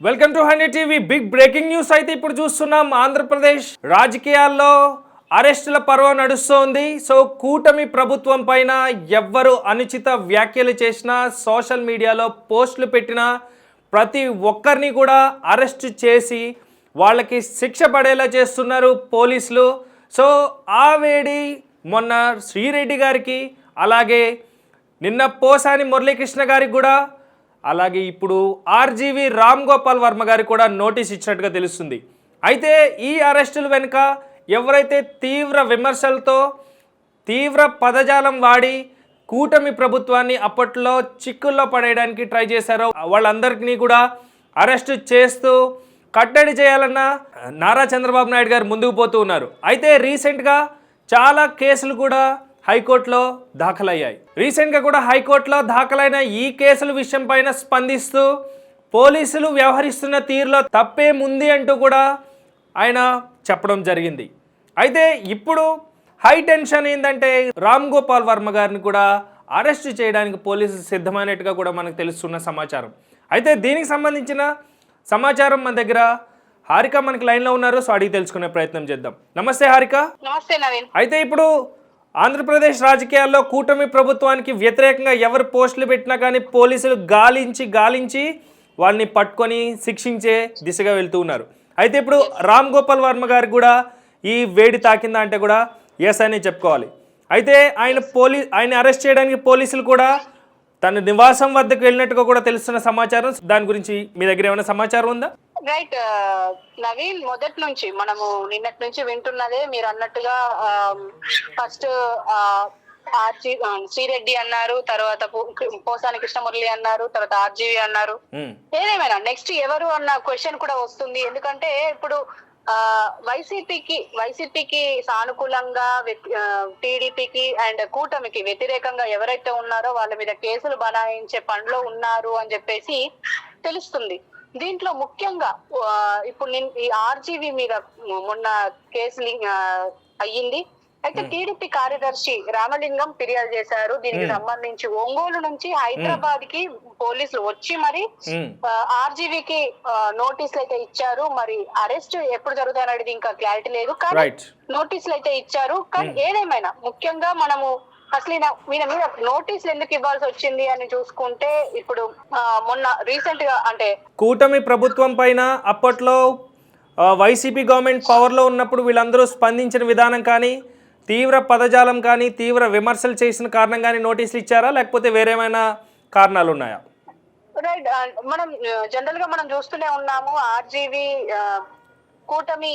Welcome to 100 TV. Big breaking news అయితే ఇప్పుడు చూస్తున్నాం. ఆంధ్రప్రదేశ్ రాజకీయాల్లో అరెస్టుల పర్వం నడుస్తోంది. సో కూటమి ప్రభుత్వం పైన ఎవ్వరు అనుచిత వ్యాఖ్యలు చేసినా, సోషల్ మీడియాలో పోస్టులు పెట్టినా ప్రతి ఒక్కరిని కూడా అరెస్ట్ చేసి వాళ్ళకి శిక్ష పడేలా చేస్తున్నారు పోలీసులు. సో ఆ వేడి మొన్న శ్రీరెడ్డి గారికి, అలాగే నిన్న పోసాని మురళీకృష్ణ గారికి కూడా, అలాగే ఇప్పుడు ఆర్జీవి రామ్ గోపాల్ వర్మ గారికి కూడా నోటీస్ ఇచ్చినట్టుగా తెలుస్తుంది. అయితే ఈ అరెస్టుల వెనుక ఎవరైతే తీవ్ర విమర్శలతో, తీవ్ర పదజాలం వాడి కూటమి ప్రభుత్వాన్ని అప్పట్లో చిక్కుల్లో పడేయడానికి ట్రై చేశారో వాళ్ళందరికీ కూడా అరెస్ట్ చేస్తూ కట్టడి చేయాలన్న నారా చంద్రబాబు నాయుడు గారు ముందుకు పోతూ ఉన్నారు. అయితే రీసెంట్గా చాలా కేసులు కూడా హైకోర్టులో దాఖలయ్యాయి. రీసెంట్గా కూడా హైకోర్టులో దాఖలైన ఈ కేసుల విషయం పైన స్పందిస్తూ పోలీసులు వ్యవహరిస్తున్న తీరులో తప్పేముంది అంటూ కూడా ఆయన చెప్పడం జరిగింది. అయితే ఇప్పుడు హై టెన్షన్ ఏంటంటే రామ్ గోపాల్ వర్మ గారిని కూడా అరెస్ట్ చేయడానికి పోలీసులు సిద్ధమైనట్టుగా కూడా మనకు తెలుస్తున్న సమాచారం. అయితే దీనికి సంబంధించిన సమాచారం మన దగ్గర హారిక మనకి లైన్లో ఉన్నారు. సో అడిగి తెలుసుకునే ప్రయత్నం చేద్దాం. నమస్తే హారిక. నమస్తే నవీన్. అయితే ఇప్పుడు ఆంధ్రప్రదేశ్ రాజకీయాల్లో కూటమి ప్రభుత్వానికి వ్యతిరేకంగా ఎవరు పోస్టులు పెట్టినా కానీ పోలీసులు గాలించి వాళ్ళని పట్టుకొని శిక్షించే దిశగా వెళ్తూ ఉన్నారు. అయితే ఇప్పుడు రామ్ గోపాల్ వర్మ గారికి కూడా ఈ వేడి తాకిందా అంటే కూడా ఎస్ అని చెప్పుకోవాలి. అయితే ఆయన అరెస్ట్ చేయడానికి పోలీసులు కూడా తన నివాసం వద్దకు వెళ్ళినట్టుగా కూడా తెలుస్తున్న సమాచారం. దాని గురించి మీ దగ్గర ఏమైనా సమాచారం ఉందా? రైట్ నవీన్, మొదటి నుంచి మనము నిన్నటి నుంచి వింటున్నదే మీరు అన్నట్టుగా. ఫస్ట్ శ్రీరెడ్డి అన్నారు, తర్వాత పోసాని కృష్ణమురళి అన్నారు, తర్వాత ఆర్జీవి అన్నారు. ఏదేమైనా నెక్స్ట్ ఎవరు అన్న క్వశ్చన్ కూడా వస్తుంది. ఎందుకంటే ఇప్పుడు వైసీపీకి సానుకూలంగా, టీడీపీకి అండ్ కూటమికి వ్యతిరేకంగా ఎవరైతే ఉన్నారో వాళ్ళ మీద కేసులు బనాయించే పనిలో ఉన్నారు అని చెప్పేసి తెలుస్తుంది. దీంట్లో ముఖ్యంగా ఇప్పుడు ఈ ఆర్జీవి మీద మొన్న కేసు అయ్యింది. అయితే టీడీపీ కార్యదర్శి రామలింగం ఫిర్యాదు చేశారు. దీనికి సంబంధించి ఒంగోలు నుంచి హైదరాబాద్ కి పోలీసులు వచ్చి మరి ఆర్జీవికి నోటీసులు అయితే ఇచ్చారు. మరి అరెస్ట్ ఎప్పుడు జరుగుతాయనేది ఇంకా క్లారిటీ లేదు, కానీ నోటీసులు అయితే ఇచ్చారు. కానీ ఏదేమైనా ముఖ్యంగా మనము అసలు ఈయన మీద నోటీసులు ఎందుకు ఇవ్వాల్సి వచ్చింది అని చూసుకుంటే, ఇప్పుడు మొన్న రీసెంట్ గా అంటే కూటమి ప్రభుత్వం పైన అప్పట్లో వైసీపీ గవర్నమెంట్ పవర్లో ఉన్నప్పుడు వీళ్ళందరూ స్పందించిన విధానం కానీ, తీవ్ర పదజాలం కానీ, తీవ్ర విమర్శలు చేసిన కారణం కానీ నోటీసులు ఇచ్చారా, లేకపోతే వేరేమైనా కారణాలు ఉన్నాయా? రైట్, మనం జనరల్ గా మనం చూస్తూనే ఉన్నాము. ఆర్జీవి కూటమి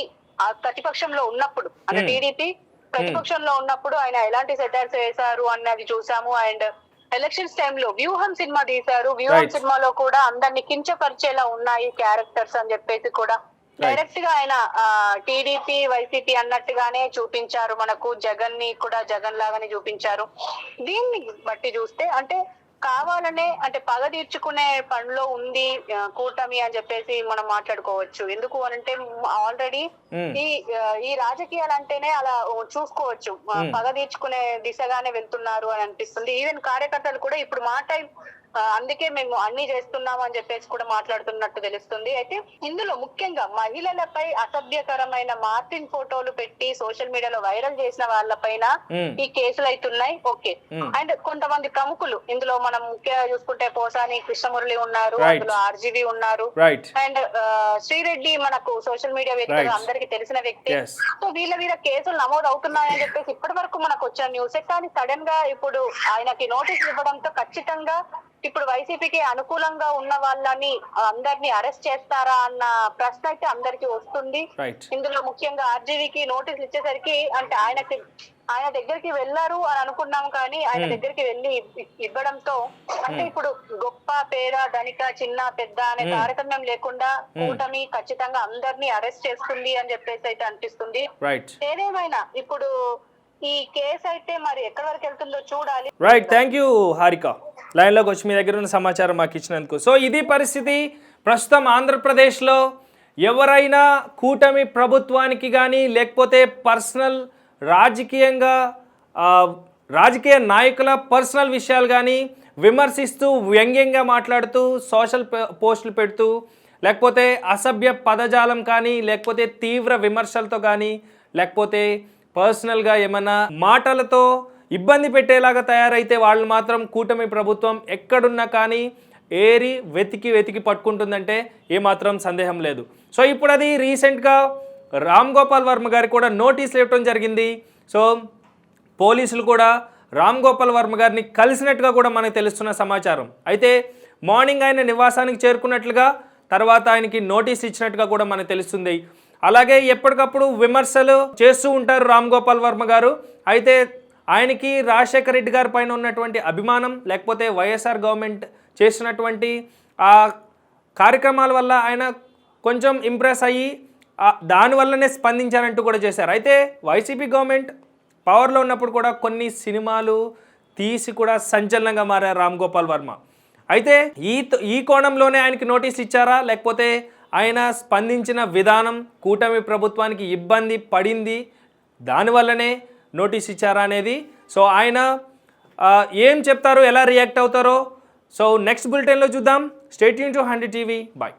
ప్రతిపక్షంలో ఉన్నప్పుడు, అంటే టీడీపీ ప్రతిపక్షంలో ఉన్నప్పుడు ఆయన ఎలాంటి సెటైర్స్ వేశారు అన్నది చూసాము. అండ్ ఎలక్షన్స్ టైంలో వ్యూహం సినిమా తీశారు. వ్యూహం సినిమాలో కూడా అందరినీ కించపరిచేలా ఉన్నాయి క్యారెక్టర్స్ అని చెప్పేసి కూడా డైరెక్ట్ గా ఆయన టీడీపీ వైసీపీ అన్నట్టుగానే చూపించారు. మనకు జగన్ ని కూడా జగన్ లాగానే చూపించారు. దీన్ని బట్టి చూస్తే అంటే కావాలనే అంటే పగ తీర్చుకునే పనిలో ఉంది కూటమి అని చెప్పేసి మనం మాట్లాడుకోవచ్చు. ఎందుకు అనంటే ఆల్రెడీ ఈ రాజకీయాలు అంటేనే అలా చూసుకోవచ్చు, పగ తీర్చుకునే దిశగానే వెళ్తున్నారు అని అనిపిస్తుంది. ఈవెన్ కార్యకర్తలు కూడా ఇప్పుడు అందుకే మేము అన్ని చేస్తున్నాము అని చెప్పేసి కూడా మాట్లాడుతున్నట్టు తెలుస్తుంది. అయితే ఇందులో ముఖ్యంగా మహిళలపై అసభ్యకరమైన మార్టిన్ ఫోటోలు పెట్టి సోషల్ మీడియాలో వైరల్ చేసిన వాళ్ళపైన ఈ కేసులు అవుతున్నాయి. ఓకే, అండ్ కొంతమంది ప్రముఖులు ఇందులో మనం ముఖ్యంగా చూసుకుంటే పోసాని కృష్ణమురళి ఉన్నారు, అందులో ఆర్జీవి ఉన్నారు, అండ్ శ్రీరెడ్డి మనకు సోషల్ మీడియా వ్యక్తి అందరికి తెలిసిన వ్యక్తి. సో వీళ్ళ మీద కేసులు నమోదు అవుతున్నాయని చెప్పేసి ఇప్పటి వరకు మనకు వచ్చిన న్యూసే. కానీ సడన్ గా ఇప్పుడు ఆయనకి నోటీసులు ఇవ్వడంతో ఖచ్చితంగా ఇప్పుడు వైసీపీకి అనుకూలంగా ఉన్న వాళ్ళని అందరినీ అరెస్ట్ చేస్తారా అన్న ప్రశ్న అయితే అందరికి వస్తుంది. ఇందులో ముఖ్యంగా ఆర్జీవికి నోటీసులు ఇచ్చేసరికి అంటే ఆయన దగ్గరికి వెళ్ళారు అని అనుకున్నాం, కానీ ఆయన దగ్గరికి వెళ్ళి ఇవ్వడంతో అంటే ఇప్పుడు గొప్ప పేద ధనిక చిన్న పెద్ద అనే తారతమ్యం లేకుండా కూటమి ఖచ్చితంగా అందరినీ అరెస్ట్ చేస్తుంది అని చెప్పేసి అయితే అనిపిస్తుంది. ఏదేమైనా ఇప్పుడు ఈ కేసు అయితే మరి ఎక్కడి వరకు వెళ్తుందో చూడాలి. రైట్, థ్యాంక్ యూ హారిక, లైన్లోకి వచ్చి మీ దగ్గర ఉన్న సమాచారం మాకు ఇచ్చినందుకు. సో ఇది పరిస్థితి ప్రస్తుతం ఆంధ్రప్రదేశ్లో. ఎవరైనా కూటమి ప్రభుత్వానికి కానీ లేకపోతే పర్సనల్ రాజకీయ నాయకుల పర్సనల్ విషయాలు కానీ విమర్శిస్తూ వ్యంగ్యంగా మాట్లాడుతూ సోషల్ పోస్టులు పెడుతూ లేకపోతే అసభ్య పదజాలం కానీ, లేకపోతే తీవ్ర విమర్శలతో కానీ, లేకపోతే పర్సనల్గా ఏమన్నా మాటలతో ఇబ్బంది పెట్టేలాగా తయారైతే వాళ్ళు మాత్రం కూటమి ప్రభుత్వం ఎక్కడున్నా కానీ ఏరి వెతికి పట్టుకుంటుందంటే ఏమాత్రం సందేహం లేదు. సో ఇప్పుడు అది రీసెంట్గా రామ్ గోపాల్ వర్మ గారికి కూడా నోటీసులు ఇవ్వడం జరిగింది. సో పోలీసులు కూడా రామ్ గోపాల్ వర్మ గారిని కలిసినట్టుగా కూడా మనకు తెలుస్తున్న సమాచారం. అయితే మార్నింగ్ ఆయన నివాసానికి చేరుకున్నట్లుగా, తర్వాత ఆయనకి నోటీస్ ఇచ్చినట్టుగా కూడా మనకు తెలుస్తుంది. అలాగే ఎప్పటికప్పుడు విమర్శలు చేస్తూ ఉంటారు రామ్ గోపాల్ వర్మ గారు. అయితే ఆయనకి రాజశేఖర రెడ్డి గారి పైన ఉన్నటువంటి అభిమానం, లేకపోతే వైఎస్ఆర్ గవర్నమెంట్ చేసినటువంటి ఆ కార్యక్రమాల వల్ల ఆయన కొంచెం ఇంప్రెస్ అయ్యి దానివల్లనే స్పందించారంటూ కూడా చేశారు. అయితే వైసీపీ గవర్నమెంట్ పవర్లో ఉన్నప్పుడు కూడా కొన్ని సినిమాలు తీసి కూడా సంచలనంగా మారారు రామ్ గోపాల్ వర్మ. అయితే ఈ కోణంలోనే ఆయనకి నోటీస్ ఇచ్చారా, లేకపోతే ఆయన స్పందించిన విధానం కూటమి ప్రభుత్వానికి ఇబ్బంది పడింది దానివల్లనే నోటీస్ ఇచ్చారా అనేది, సో ఆయన ఏం చెప్తారో, ఎలా రియాక్ట్ అవుతారో, సో నెక్స్ట్ బులెటిన్లో చూద్దాం. Stay tune to 100 TV. Bye.